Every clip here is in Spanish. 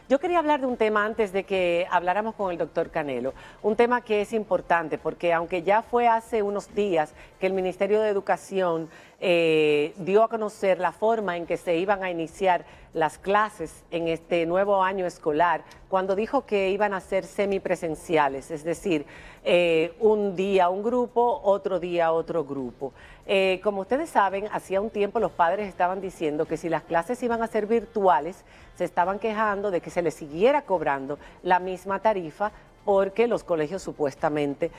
Yo quería hablar de un tema antes de que habláramos con el doctor Canelo, un tema que es importante porque aunque ya fue hace unos días que el Ministerio de Educación dio a conocer la forma en que se iban a iniciar las clases en este nuevo año escolar, cuando dijo que iban a ser semipresenciales, es decir, un día un grupo, otro día otro grupo. Como ustedes saben, hacía un tiempo los padres estaban diciendo que si las clases iban a ser virtuales, se estaban quejando de que se les siguiera cobrando la misma tarifa porque los colegios supuestamente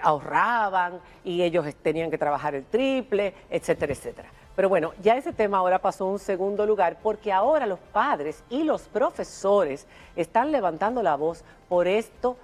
ahorraban y ellos tenían que trabajar el triple, etcétera, etcétera. Pero bueno, ya ese tema ahora pasó a un segundo lugar porque ahora los padres y los profesores están levantando la voz por esto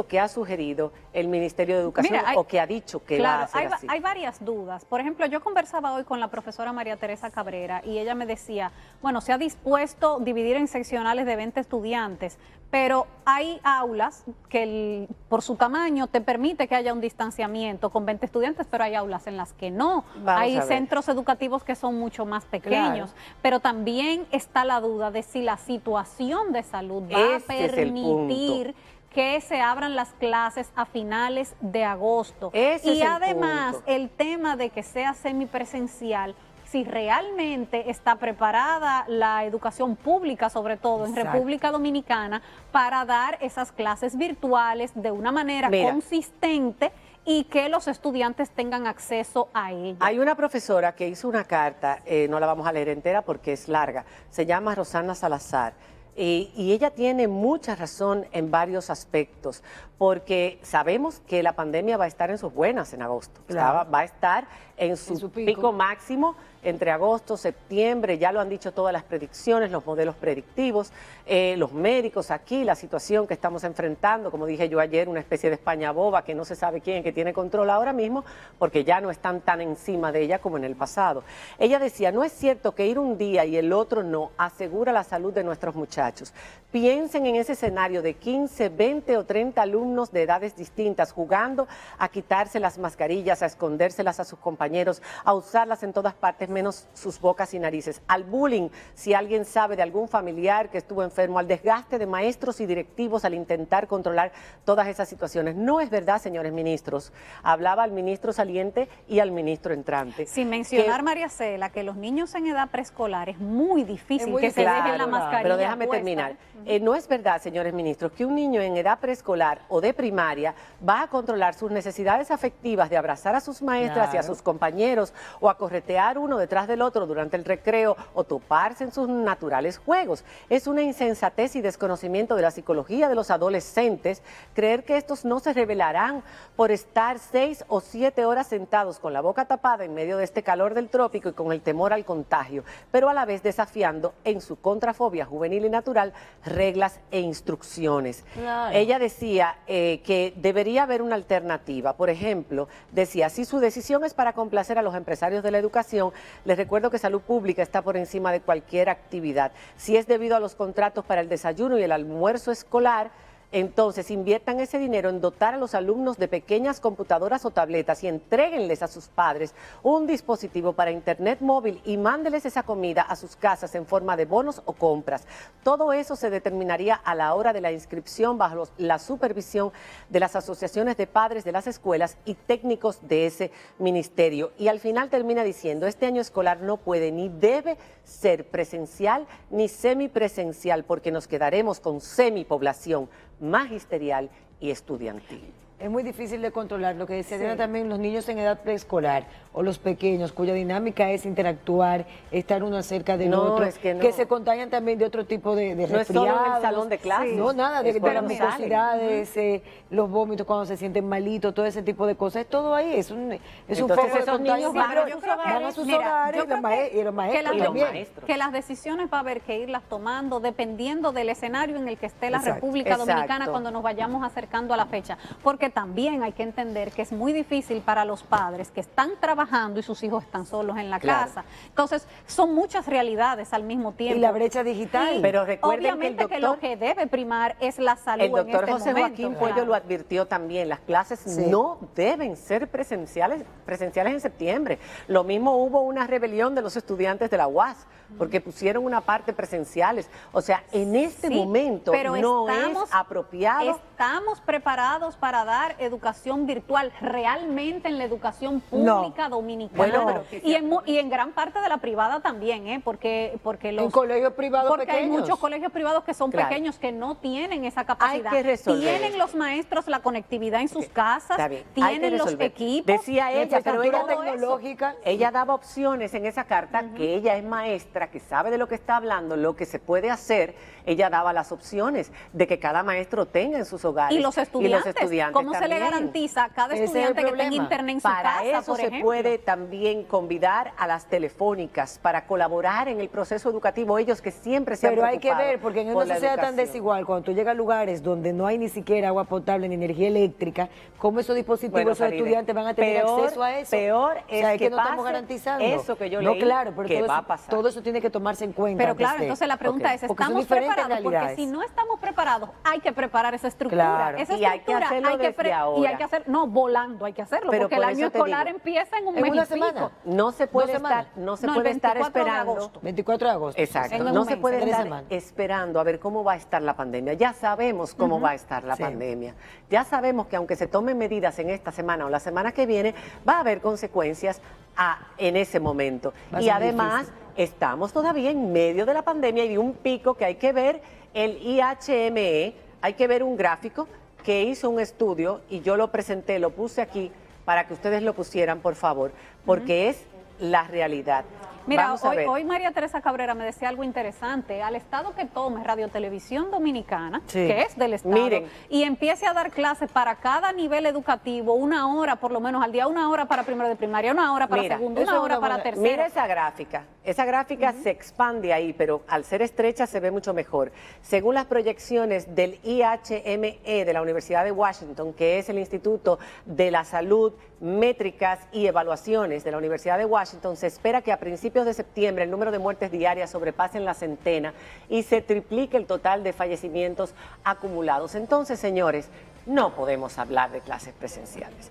que ha sugerido el Ministerio de Educación. Mira, o que ha dicho que va a hacer así. Hay varias dudas. Por ejemplo, yo conversaba hoy con la profesora María Teresa Cabrera y ella me decía, bueno, se ha dispuesto dividir en seccionales de 20 estudiantes, pero hay aulas que por su tamaño te permite que haya un distanciamiento con 20 estudiantes, pero hay aulas en las que no. Hay centros educativos que son mucho más pequeños, pero también está la duda de si la situación de salud va a permitir que se abran las clases a finales de agosto. Y además, el tema de que sea semipresencial, si realmente está preparada la educación pública, sobre todo en República Dominicana, para dar esas clases virtuales de una manera consistente y que los estudiantes tengan acceso a ello. Hay una profesora que hizo una carta, no la vamos a leer entera porque es larga, se llama Rosana Salazar. Y ella tiene mucha razón en varios aspectos, porque sabemos que la pandemia va a estar en sus buenas en agosto, va a estar en su pico máximo entre agosto, septiembre, ya lo han dicho todas las predicciones, los modelos predictivos, los médicos aquí, la situación que estamos enfrentando, como dije yo ayer, una especie de España boba que no se sabe quién es que tiene control ahora mismo, porque ya no están tan encima de ella como en el pasado. Ella decía, no es cierto que ir un día y el otro no asegura la salud de nuestros muchachos. Piensen en ese escenario de 15, 20 o 30 alumnos de edades distintas jugando a quitarse las mascarillas, a escondérselas a sus compañeros, a usarlas en todas partes menos sus bocas y narices, al bullying, si alguien sabe de algún familiar que estuvo enfermo, al desgaste de maestros y directivos al intentar controlar todas esas situaciones. No es verdad, señores ministros. Hablaba al ministro saliente y al ministro entrante. Sin mencionar, María Cela, que los niños en edad preescolar es muy difícil que se dejen la mascarilla pero déjame terminar. No es verdad, señores ministros, que un niño en edad preescolar o de primaria va a controlar sus necesidades afectivas de abrazar a sus maestras y a sus compañeros o a corretear uno detrás del otro durante el recreo o toparse en sus naturales juegos. Es una insensatez y desconocimiento de la psicología de los adolescentes creer que estos no se rebelarán por estar 6 o 7 horas sentados con la boca tapada en medio de este calor del trópico y con el temor al contagio, pero a la vez desafiando en su contrafobia juvenil y natural reglas e instrucciones. Ella decía que debería haber una alternativa. Por ejemplo, decía, si su decisión es para complacer a los empresarios de la educación, les recuerdo que salud pública está por encima de cualquier actividad. Si es debido a los contratos para el desayuno y el almuerzo escolar, entonces inviertan ese dinero en dotar a los alumnos de pequeñas computadoras o tabletas y entréguenles a sus padres un dispositivo para internet móvil y mándeles esa comida a sus casas en forma de bonos o compras. Todo eso se determinaría a la hora de la inscripción bajo la supervisión de las asociaciones de padres de las escuelas y técnicos de ese ministerio. Y al final termina diciendo, este año escolar no puede ni debe ser presencial ni semipresencial porque nos quedaremos con semipoblación magisterial y estudiantil. Es muy difícil de controlar, lo que decía Diana también, los niños en edad preescolar o los pequeños, cuya dinámica es interactuar, estar uno cerca del otro, que se contagian también de otro tipo de resfriados. No es solo en el salón de clases. No, nada, de las mucosidades, los vómitos cuando se sienten malitos, todo ese tipo de cosas, es todo ahí, es un foco de contagio. Van a sus hogares y los maestros también. Que las decisiones va a haber que irlas tomando dependiendo del escenario en el que esté la República Dominicana cuando nos vayamos acercando a la fecha, porque porque también hay que entender que es muy difícil para los padres que están trabajando y sus hijos están solos en la casa. Entonces, son muchas realidades al mismo tiempo. Y la brecha digital. Pero recuerden obviamente que lo que debe primar es la salud. El doctor en este José momento. Joaquín Puello lo advirtió también, las clases no deben ser presenciales en septiembre. Lo mismo hubo una rebelión de los estudiantes de la UAS, porque pusieron una parte presenciales. O sea, en este momento no es apropiado. ¿Estamos preparados para dar educación virtual realmente en la educación pública dominicana? Bueno, y en gran parte de la privada también, porque los... En colegios privados porque pequeños. hay muchos colegios privados que son pequeños, que no tienen esa capacidad. Hay que resolver. Tienen los maestros la conectividad en sus casas, tienen los equipos. Decía ella, pero ella tecnológica. Ella daba opciones en esa carta, que ella es maestra, que sabe de lo que está hablando, lo que se puede hacer. Ella daba las opciones de que cada maestro tenga en sus hogares. Y los estudiantes, ¿cómo se le garantiza a cada estudiante que tenga internet en su casa, Para eso por se ejemplo? puede también convidar a las telefónicas para colaborar en el proceso educativo, ellos que siempre se han preocupado. Pero hay que ver, porque en una una sociedad tan desigual, cuando tú llegas a lugares donde no hay ni siquiera agua potable ni energía eléctrica, ¿cómo esos dispositivos, esos estudiantes van a tener acceso a eso? Peor es que no estamos garantizando. Eso que yo leí, leí, claro, pero que todo, va a eso, pasar. todo eso tiene que tomarse en cuenta. Pero claro, entonces la pregunta es, ¿estamos preparados? Porque si no estamos preparados, hay que preparar esa estructura. Claro. Esa y hay que hacerlo desde ahora. Y hay que hacer, no, volando hay que hacerlo, Pero porque el año escolar empieza en un mes una y semana. pico. No se puede estar, esperando. 24 de agosto. Exacto. En No un se mes, puede 3 estar semanas. esperando a ver cómo va a estar la pandemia. Ya sabemos cómo va a estar la pandemia. Ya sabemos que aunque se tomen medidas en esta semana o la semana que viene, va a haber consecuencias en ese momento. Y además, estamos todavía en medio de la pandemia y de un pico que hay que ver el IHME, hay que ver un gráfico que hizo un estudio y yo lo presenté, lo puse aquí para que ustedes lo pusieran, por favor, porque es la realidad. Mira, hoy María Teresa Cabrera me decía algo interesante. Al Estado que tome Radio Televisión Dominicana, que es del Estado, y empiece a dar clases para cada nivel educativo, 1 hora por lo menos al día, 1 hora para primero de primaria, 1 hora para segundo, 1 hora para tercero. Mira esa gráfica se expande ahí, pero al ser estrecha se ve mucho mejor. Según las proyecciones del IHME de la Universidad de Washington, que es el Instituto de la Salud, Métricas y Evaluaciones de la Universidad de Washington, se espera que a principios de septiembre el número de muertes diarias sobrepasen la centena y se triplique el total de fallecimientos acumulados. Entonces, señores, no podemos hablar de clases presenciales.